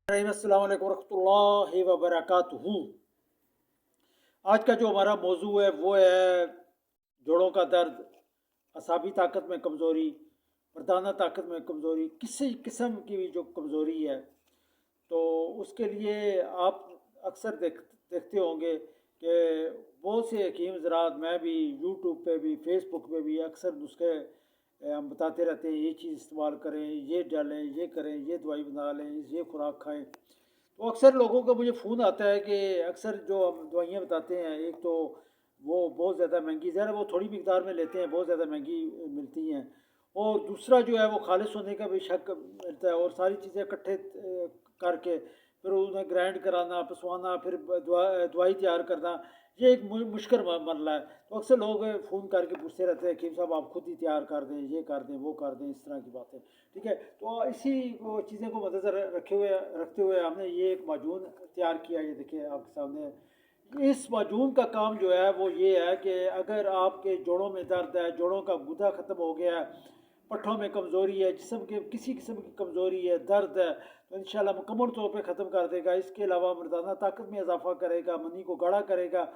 अस्सलाम वालेकुम रहमतुल्लाहि व बरकातुहू। आज का जो हमारा मौजू है वो है जोड़ों का दर्द, असाबी ताकत में कमज़ोरी, मर्दाना ताकत में कमज़ोरी, किसी किस्म की भी जो कमज़ोरी है तो उसके लिए आप अक्सर देखते होंगे कि बहुत से हकीम ज़रात, मैं भी यूट्यूब पे भी फेसबुक पे भी अक्सर नुस्खे हम बताते रहते हैं, ये चीज़ इस्तेमाल करें, ये डालें, ये करें, ये दवाई बना लें, ये खुराक खाएं। तो अक्सर लोगों का मुझे फ़ोन आता है कि अक्सर जो हम दवाइयाँ बताते हैं, एक तो वो बहुत ज़्यादा महंगी, ज़रा वो थोड़ी मिकदार में लेते हैं, बहुत ज़्यादा महंगी मिलती हैं, और दूसरा जो है वो खालिश होने का भी शक मिलता है, और सारी चीज़ें इकट्ठे करके फिर उन्हें ग्राइंड कराना, पिसवाना, फिर दवाई तैयार करना, ये एक मुश्किल मरला है। तो अक्सर लोग फ़ोन करके पूछते रहते हैं कि साहब आप खुद ही तैयार कर दें, ये कर दें, वो कर दें, इस तरह की बातें। ठीक है, तो इसी चीज़ें को मद्देनज़र रखते हुए हमने ये एक माजून तैयार किया। ये देखिए आपके सामने इस माजून का काम जो है वो ये है कि अगर आपके जोड़ों में दर्द है, जोड़ों का गुदा ख़त्म हो गया है, पट्ठों में कमज़ोरी है, जिस्म के किसी किस्म की कमज़ोरी है, दर्द है, तो इंशाल्लाह मुकम्मल तौर पे ख़त्म कर देगा। इसके अलावा मर्दाना ताकत में इजाफ़ा करेगा, मनी को गाढ़ा करेगा,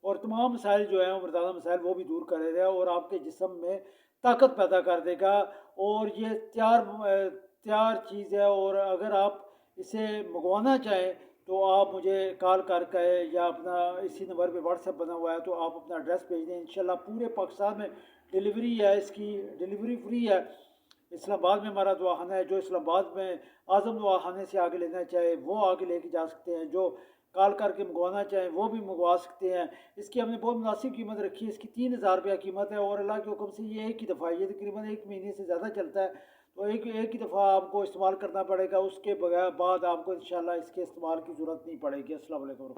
और तमाम मसाइल जो हैं मर्दाना मसाइल वो भी दूर करेगा, और आपके जिस्म में ताकत पैदा कर देगा। और ये तैयार चीज़ है, और अगर आप इसे मंगवाना चाहें तो आप मुझे कॉल करके, या अपना इसी नंबर पे व्हाट्सएप बना हुआ है तो आप अपना एड्रेस भेज दें। इंशाल्लाह पूरे पाकिस्तान में डिलीवरी है, इसकी डिलीवरी फ्री है। इस्लामाबाद में हमारा दवाखाना है, जो इस्लामाबाद में आज़म दवाखाने से आगे लेना चाहे वो आगे लेके जा सकते हैं, जो कॉल करके मंगवाना चाहें वो भी मंगवा सकते हैं। इसकी हमने बहुत मुनासिब कीमत रखी है, इसकी 3000 रुपया कीमत है, और अल्लाह के हुक्म से ये एक ही दफ़ा, ये तकरीबन 1 महीने से ज़्यादा चलता है, तो एक ही दफ़ा आपको इस्तेमाल करना पड़ेगा। उसके बाद आपको इंशाल्लाह इसके इस्तेमाल की ज़रूरत नहीं पड़ेगी। अस्सलाम वालेकुम।